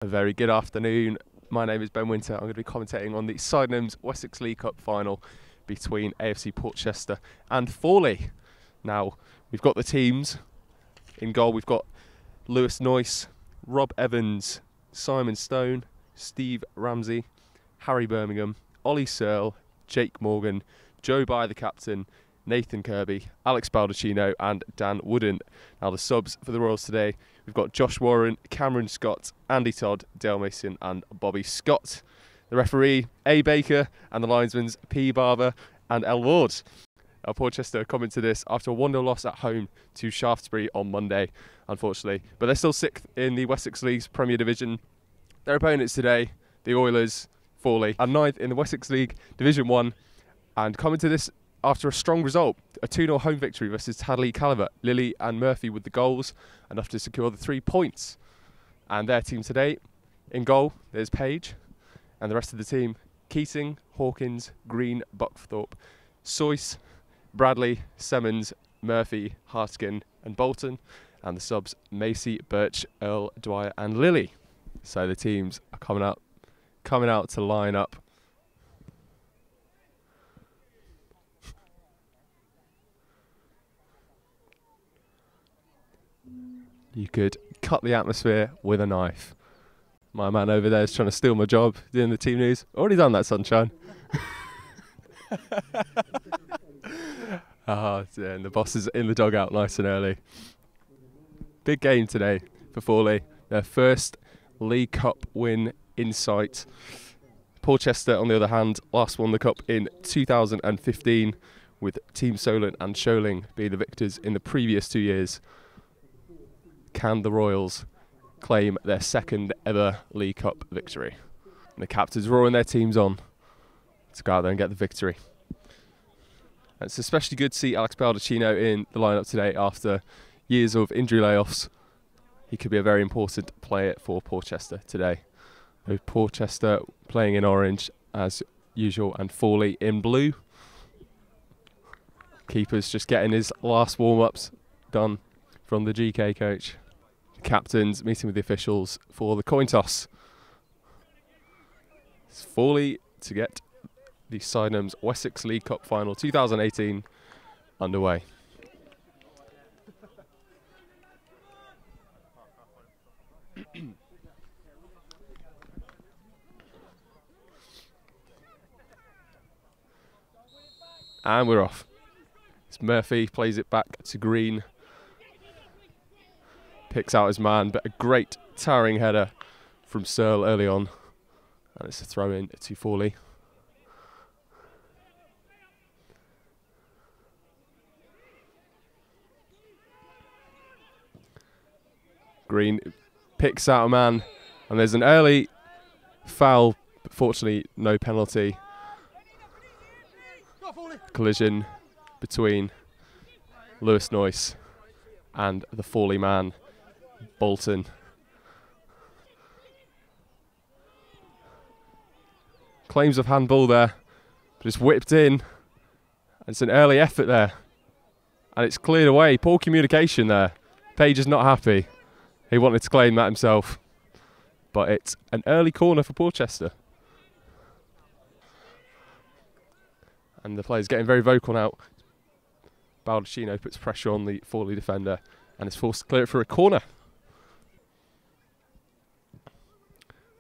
A very good afternoon. My name is Ben Winter. I'm going to be commentating on the Sydenhams Wessex League Cup final between AFC Portchester and Fawley. Now, we've got the teams. In goal, we've got Lewis Noyce, Rob Evans, Simon Stone, Steve Ramsey, Harry Birmingham, Ollie Searle, Jake Morgan, Joe Bye the captain, Nathan Kirby, Alex Baldacchino and Dan Wooden. Now the subs for the Royals today, we've got Josh Warren, Cameron Scott, Andy Todd, Dale Mason and Bobby Scott. The referee, A Baker, and the linesmen, P Barber and L Ward. Now Portchester come into this after a 1-0 loss at home to Shaftesbury on Monday, unfortunately. But they're still 6th in the Wessex League's Premier Division. Their opponents today, the Oilers, Fawley, are 9th in the Wessex League Division 1. And coming to this after a strong result, a 2-0 home victory versus Tadley Calvert, Lilly and Murphy with the goals, enough to secure the 3 points. And their team today, in goal, there's Page, and the rest of the team, Keating, Hawkins, Green, Buckthorpe, Soyce, Bradley, Semmons, Murphy, Hartigan and Bolton, and the subs, Macy, Birch, Earl, Dwyer and Lilly. So the teams are coming out to line up. You could cut the atmosphere with a knife. My man over there is trying to steal my job doing the team news. Already done that, sunshine. And the boss is in the dugout nice and early. Big game today for Fawley. Their first League Cup win in sight. Portchester, on the other hand, last won the Cup in 2015, with Team Solent and Sholing being the victors in the previous 2 years. Can the Royals claim their second ever League Cup victory? And the captains roaring their teams on to go out there and get the victory. And it's especially good to see Alex Baldacchino in the lineup today after years of injury layoffs. He could be a very important player for Portchester today. With Portchester playing in orange as usual and Fawley in blue. Keeper's just getting his last warm-ups done from the GK coach. The captains meeting with the officials for the coin toss. It's Fawley to get the Sydenhams Wessex League Cup final 2018 underway. And we're off. It's Murphy, plays it back to Green. Picks out his man, but a great towering header from Searle early on. And it's a throw in to Fawley. Green picks out a man, and there's an early foul, but fortunately no penalty. Collision between Lewis Noyce and the Fawley man, Bolton. Claims of handball there, but it's whipped in. And it's an early effort there, and it's cleared away. Poor communication there. Page is not happy. He wanted to claim that himself, but it's an early corner for Portchester. And the player's getting very vocal now. Baldacchino puts pressure on the Fawley defender and is forced to clear it for a corner.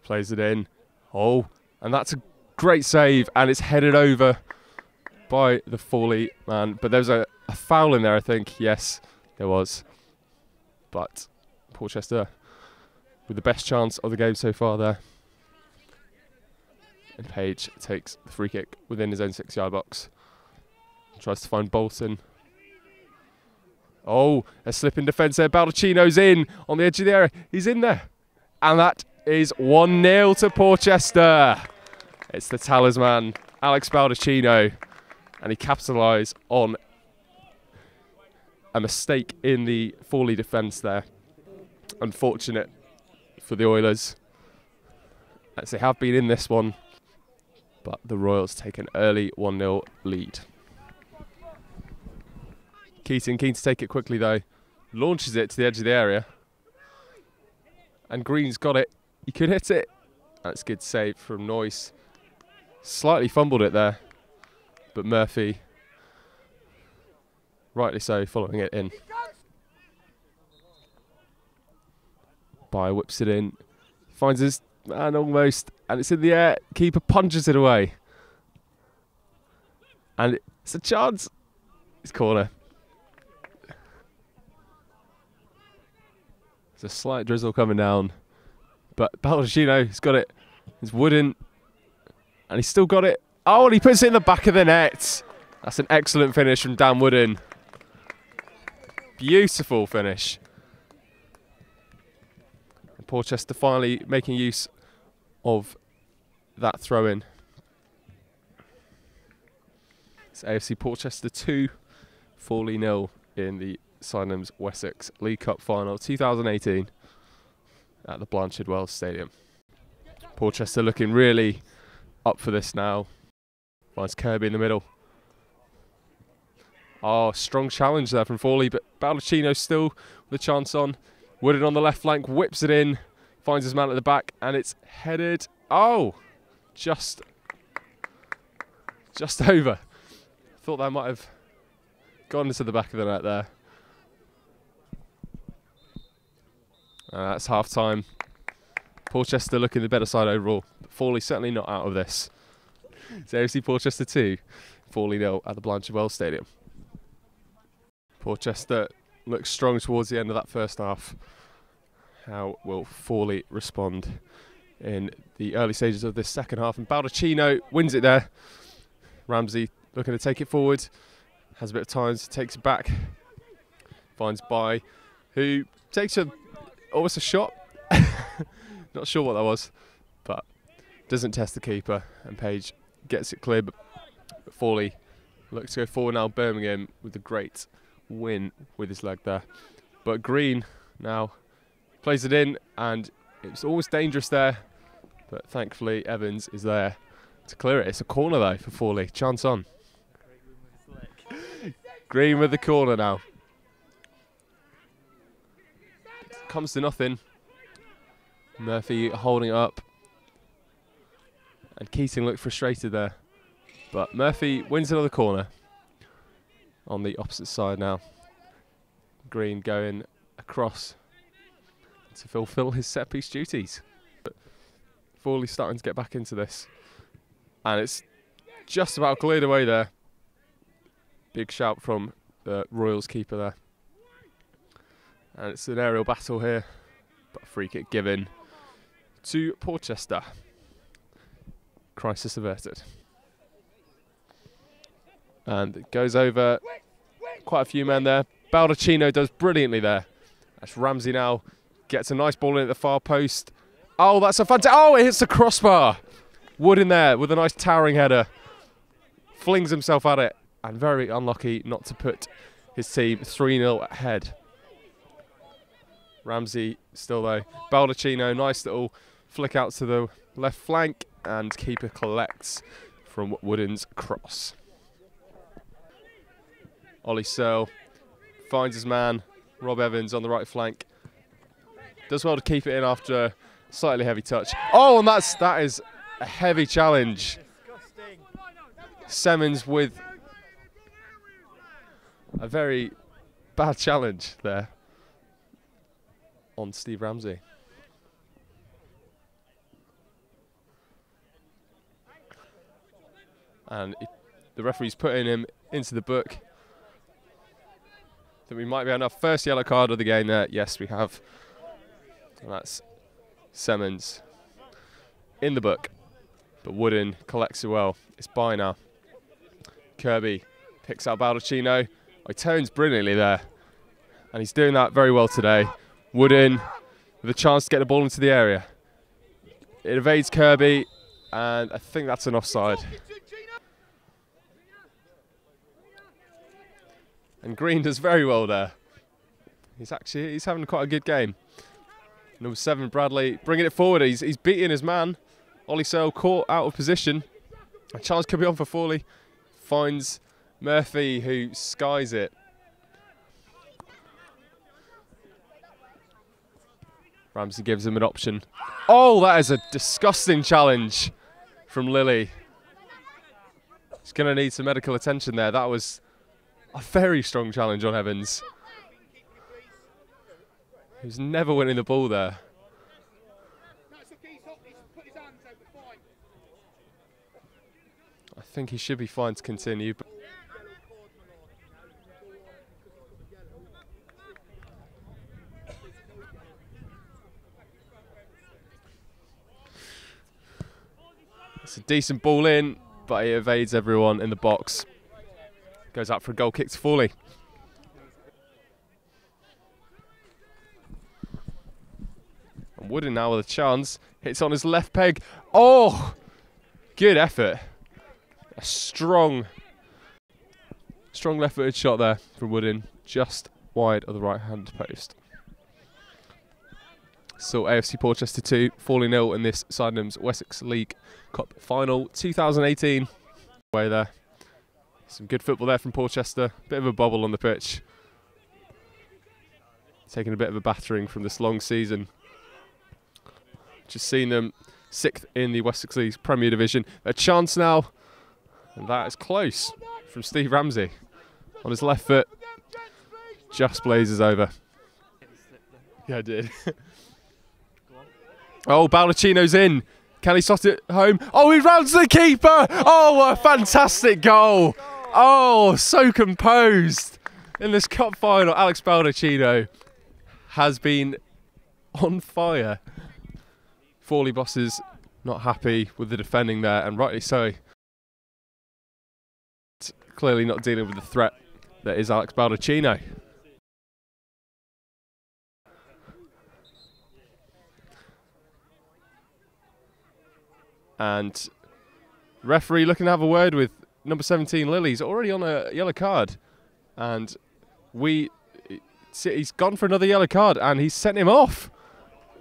Plays it in. Oh, and that's a great save, and it's headed over by the Fawley man. But there's a foul in there, I think. Yes, there was. But Portchester with the best chance of the game so far there. And Page takes the free kick within his own 6-yard box. Tries to find Bolton. Oh, a slip in defence there. Baldacchino's in on the edge of the area. He's in there. And that is 1-0 to Portchester. It's the talisman, Alex Baldacchino. And he capitalised on a mistake in the Fawley defence there. Unfortunate for the Oilers, as they have been in this one. But the Royals take an early 1-0 lead. Keating keen to take it quickly though. Launches it to the edge of the area. And Green's got it, He could hit it. That's a good save from Noyce. Slightly fumbled it there, but Murphy, rightly so, following it in. Byer whips it in, finds his man almost, and it's in the air. Keeper punches it away. And it's a chance. It's corner. There's a slight drizzle coming down, but Baldacchino's got it. It's Wooden, and he's still got it. Oh, and he puts it in the back of the net. That's an excellent finish from Dan Wooden. Beautiful finish. And Portchester finally making use of that throw-in. It's AFC Portchester 2, Fawley 0 in the Sydenhams Wessex League Cup final 2018 at the Blanchard Wells Stadium. Portchester looking really up for this now. Finds Kirby in the middle. Oh, strong challenge there from Fawley, but Baldacchino still with a chance on. Wooden on the left flank, whips it in, finds his man at the back, and it's headed. Oh, just over. Thought that might have gone into the back of the net there. That's half time. Portchester looking the better side overall. But Fawley certainly not out of this. It's AFC Portchester 2, Fawley 0 at the Blanchard Wells Stadium. Portchester looks strong towards the end of that first half. How will Fawley respond in the early stages of this second half? And Baldacchino wins it there. Ramsey looking to take it forward. Has a bit of time, so takes it back. Finds Byer, who takes almost a shot. Not sure what that was, but doesn't test the keeper. And Page gets it clear, but Fawley looks to go forward now. Birmingham with a great win with his leg there. But Green now plays it in, and it's always dangerous there. But thankfully Evans is there to clear it. It's a corner though for Fawley. Chance on. Green with the corner now. Comes to nothing. Murphy holding it up. And Keating looked frustrated there. But Murphy wins another corner. On the opposite side now. Green going across to fulfil his set piece duties. But Fawley starting to get back into this. And it's just about cleared away there. Big shout from the Royals keeper there. And it's an aerial battle here. But a free kick given to Portchester. Crisis averted. And it goes over quite a few men there. Baldacchino does brilliantly there. That's Ramsey now. Gets a nice ball in at the far post. Oh, that's a fantastic. Oh, it hits the crossbar. Wood in there with a nice towering header. Flings himself at it. And very unlucky not to put his team 3-0 ahead. Ramsey still though. Baldacchino, nice little flick out to the left flank. And keeper collects from Wooden's cross. Ollie Searle finds his man, Rob Evans on the right flank. Does well to keep it in after a slightly heavy touch. Oh, and that is a heavy challenge. Semmens with a very bad challenge there on Steve Ramsey. And the referee's putting him into the book. I think we might be on our first yellow card of the game there. Yes, we have. And that's Semmens in the book. But Wooden collects it well. It's Byer now. Kirby picks out Baldacchino. He turns brilliantly there. And he's doing that very well today. Wooden with a chance to get the ball into the area. It evades Kirby. And I think that's an offside. And Green does very well there. He's having quite a good game. Number 7, Bradley, bringing it forward. He's beating his man. Ollie Searle caught out of position. A chance could be on for Fawley. Finds Murphy, who skies it. Ramsey gives him an option. Oh, that is a disgusting challenge from Lilly. He's going to need some medical attention there. That was a very strong challenge on Evans. He was never winning the ball there. I think he should be fine to continue. But it's a decent ball in, but he evades everyone in the box. Goes up for a goal kick to Fawley. And Wooden now with a chance. Hits on his left peg. Oh! Good effort. A strong left-footed shot there from Wooden, just wide of the right-hand post. So AFC Portchester 2, Fawley 0 in this Sydenhams Wessex League Cup final 2018. Way there. Some good football there from Portchester. Bit of a bobble on the pitch. Taking a bit of a battering from this long season. Just seen them 6th in the Wessex League Premier Division. A chance now. And that is close from Steve Ramsey. On his left foot. Just blazes over. Yeah, I did. Oh, Baldacchino's in. Can he slot it home? Oh, he rounds the keeper. Oh, what a fantastic goal. Oh, so composed. In this cup final, Alex Baldacchino has been on fire. Fawley bosses not happy with the defending there, and rightly so. Clearly not dealing with the threat that is Alex Baldacchino. And referee looking to have a word with number 17 Lilly. He's already on a yellow card, and he's gone for another yellow card, and he's sent him off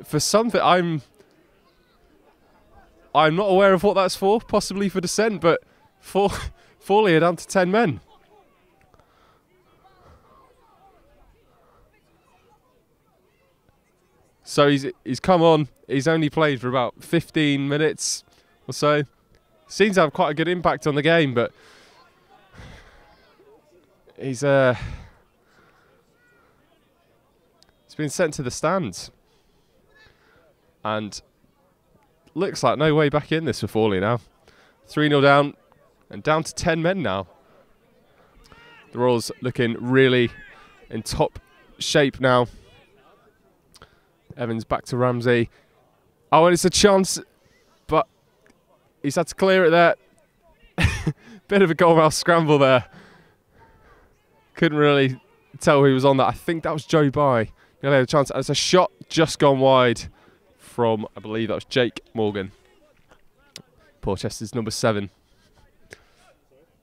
for something. I'm not aware of what that's for, possibly for dissent, but Fawley are down to 10 men. So he's come on. He's only played for about 15 minutes or so. Seems to have quite a good impact on the game, but he's been sent to the stands. And looks like no way back in this for Fawley now. 3-0 down and down to 10 men now. The Royals looking really in top shape now. Evans back to Ramsey. Oh, and it's a chance, but he's had to clear it there. Bit of a goal-mouth scramble there. Couldn't really tell who was on that. I think that was Joe By. He had a chance. It's a shot just gone wide from, I believe that was Jake Morgan. Porchester's number 7.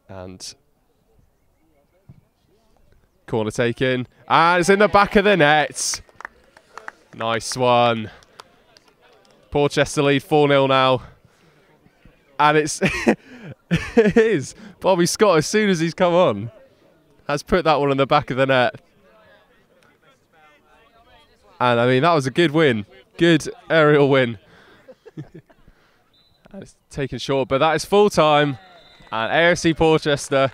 And corner taken. And it's in the back of the net. Nice one. Porchester lead 4-0 now. And it's it is. Bobby Scott, as soon as he's come on, has put that one in the back of the net. And I mean, that was a good win. Good aerial win. And it's taken short, but that is full time. And AFC Portchester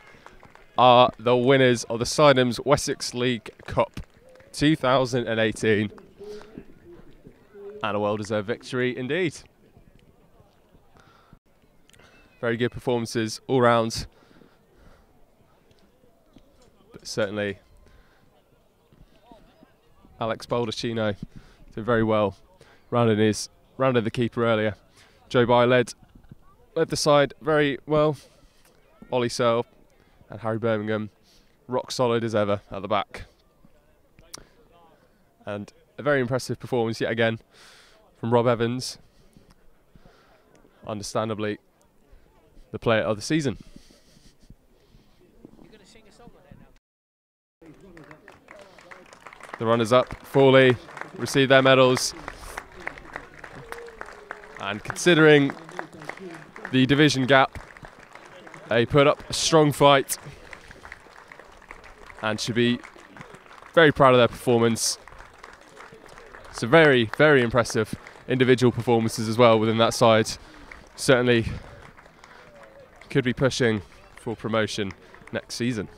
are the winners of the Sydenhams Wessex League Cup 2018. And a well-deserved victory indeed. Very good performances all round. But certainly Alex Baldacchino did very well. Rounded the keeper earlier. Joe By led the side very well. Ollie Searle and Harry Birmingham rock solid as ever at the back. And a very impressive performance yet again from Rob Evans. Understandably, the player of the season. You're gonna sing a song now. The runners-up, Fawley, receive their medals. And considering the division gap, they put up a strong fight and should be very proud of their performance. So very, very impressive individual performances as well within that side. Certainly could be pushing for promotion next season.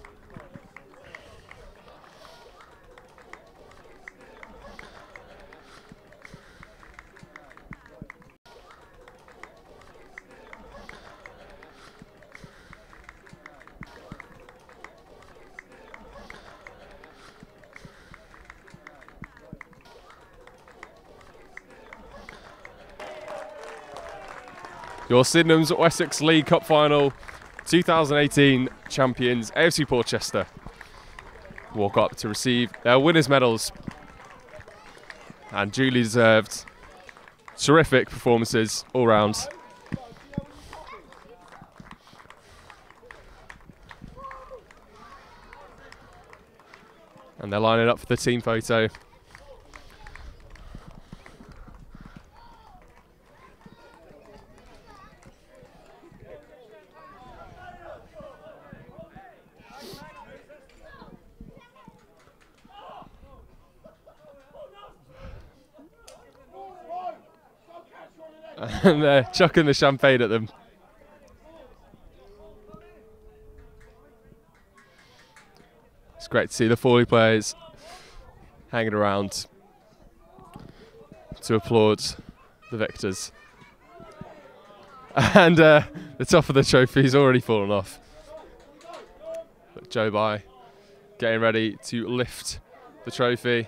Your Sydenhams Wessex League Cup final, 2018 champions AFC Portchester walk up to receive their winners' medals, and duly deserved. Terrific performances all round. And they're lining up for the team photo. And they're chucking the champagne at them. It's great to see the Fawley players hanging around to applaud the victors. And the top of the trophy's already fallen off. But Joe By getting ready to lift the trophy.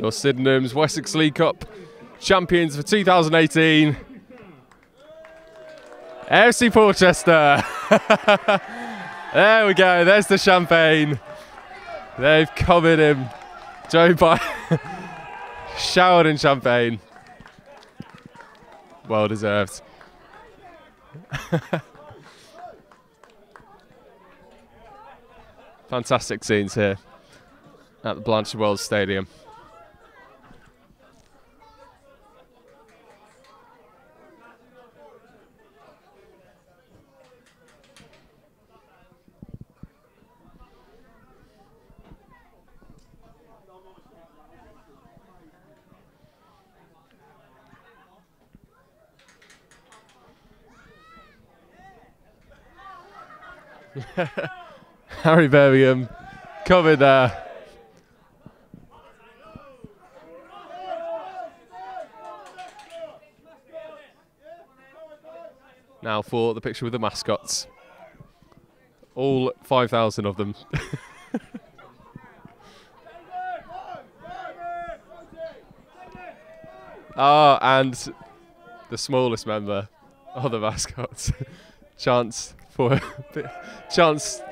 Your Sydenhams Wessex League Cup champions for 2018, AFC Portchester. There we go, there's the champagne. They've covered him. Joe By showered in champagne. Well deserved. Fantastic scenes here at the Blanchard Wells Stadium. Harry Birmingham covered there. Now for the picture with the mascots. All 5,000 of them. And the smallest member of the mascots. Chance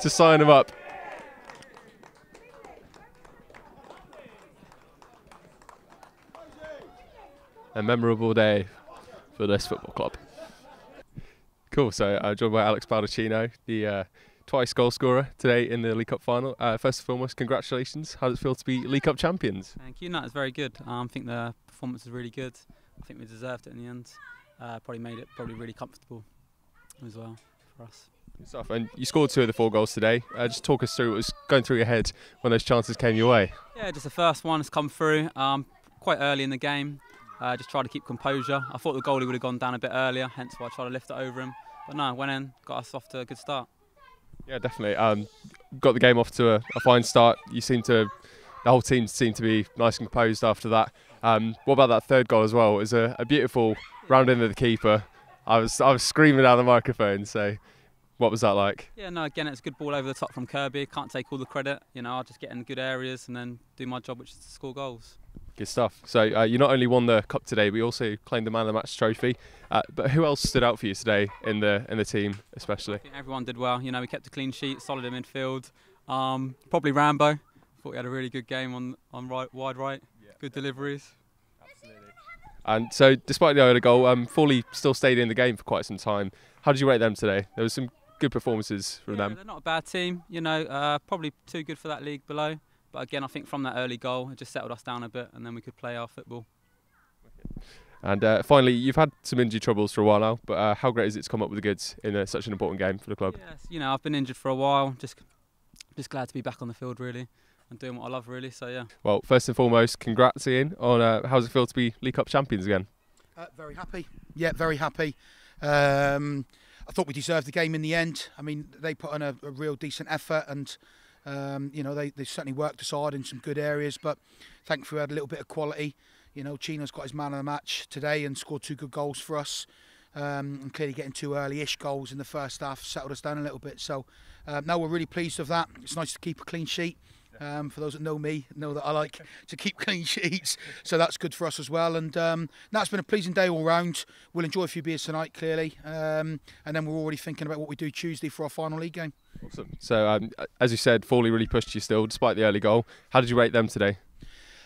to sign him up. A memorable day for this football club. Cool, so I'm joined by Alex Baldacchino, the twice goal scorer today in the League Cup final. First and foremost, congratulations. How does it feel to be League Cup champions? Thank you. No, it's very good. I think the performance was really good. I think we deserved it in the end. Probably made it really comfortable as well for us. Good stuff. And you scored 2 of the 4 goals today. Just talk us through what was going through your head when those chances came your way. Yeah, just the first one has come through quite early in the game. Just tried to keep composure. I thought the goalie would have gone down a bit earlier, hence why I tried to lift it over him. But no, went in, got us off to a good start. Yeah, definitely. Got the game off to a fine start. The whole team seemed to be nice and composed after that. What about that third goal as well? It was a beautiful round into the keeper. I was screaming down the microphone. So, what was that like? Yeah, no, again, it's a good ball over the top from Kirby. Can't take all the credit. You know, I'll just get in good areas and then do my job, which is to score goals. Good stuff. So you not only won the cup today, but you also claimed the man of the match trophy. But who else stood out for you today in the team, especially? I think everyone did well. You know, we kept a clean sheet, solid in midfield. Probably Rambo. Thought he had a really good game on wide right. Yeah, good deliveries. Absolutely. And so, despite the early goal, Fawley still stayed in the game for quite some time. How did you rate them today? There was some good performances from them. They're not a bad team. You know, probably too good for that league below. But again, I think from that early goal, it just settled us down a bit, and then we could play our football. And finally, you've had some injury troubles for a while now, but how great is it to come up with the goods in such an important game for the club? Yes, you know, I've been injured for a while, just Just glad to be back on the field really and doing what I love really. So yeah. Well, first and foremost, congrats Ian on how does it feel to be League Cup champions again? Very happy. Yeah, very happy. I thought we deserved the game in the end. I mean, they put in a real decent effort, and you know, they certainly worked us hard in some good areas. But thankfully, we had a little bit of quality. You know, Chino's got his man of the match today and scored 2 good goals for us. And clearly getting 2 early-ish goals in the first half settled us down a little bit. So now we're really pleased with that. It's nice to keep a clean sheet. For those that know me, know that I like to keep clean sheets, so that's good for us as well. And now it's been a pleasing day all round. We'll enjoy a few beers tonight, clearly, and then we're already thinking about what we do Tuesday for our final league game. Awesome. So as you said, Fawley really pushed you still, despite the early goal. How did you rate them today?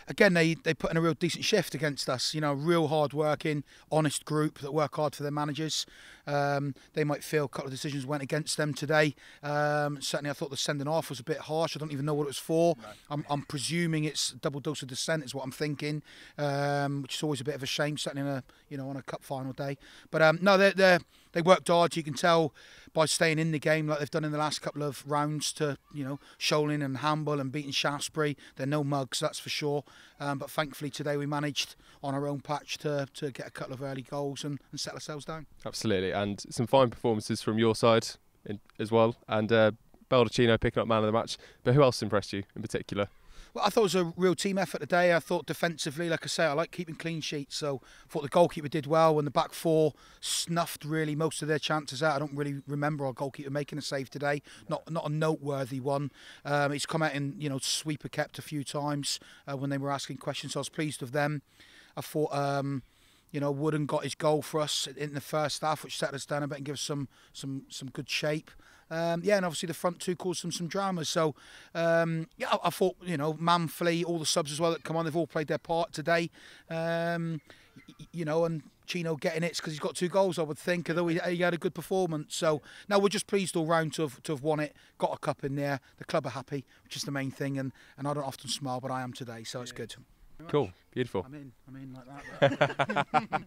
Again, they put in a real decent shift against us. You know, real hard working, honest group that work hard for their managers. They might feel a couple of decisions went against them today. Certainly, I thought the sending off was a bit harsh. I don't even know what it was for. No. I'm presuming it's a double dose of dissent, is what I'm thinking, which is always a bit of a shame, certainly on a cup final day. But no, they worked hard. You can tell by staying in the game like they've done in the last couple of rounds to, you know, Sholing and Hamble and beating Shaftesbury. They're no mugs, that's for sure. But thankfully today we managed on our own patch to get a couple of early goals and settle ourselves down. Absolutely, and some fine performances from your side as well. And Baldacchino picking up man of the match. But who else impressed you in particular? Well, I thought it was a real team effort today. I thought defensively, like I say, I like keeping clean sheets. So I thought the goalkeeper did well, and the back four snuffed really most of their chances out. I don't really remember our goalkeeper making a save today. Not a noteworthy one. He's come out and, you know, sweeper kept a few times when they were asking questions. So I was pleased with them. I thought, you know, Wooden got his goal for us in the first half, which set us down a bit and gave us some good shape. Yeah, and obviously the front two caused some dramas. So, yeah, I thought, you know, Manfrey, all the subs as well that come on, they've all played their part today. You know, and Chino getting it because he's got 2 goals, I would think, although he had a good performance. So, now we're just pleased all round to have won it, got a cup in there. The club are happy, which is the main thing, and I don't often smile, but I am today, so it's good. Cool, beautiful. I'm in like that.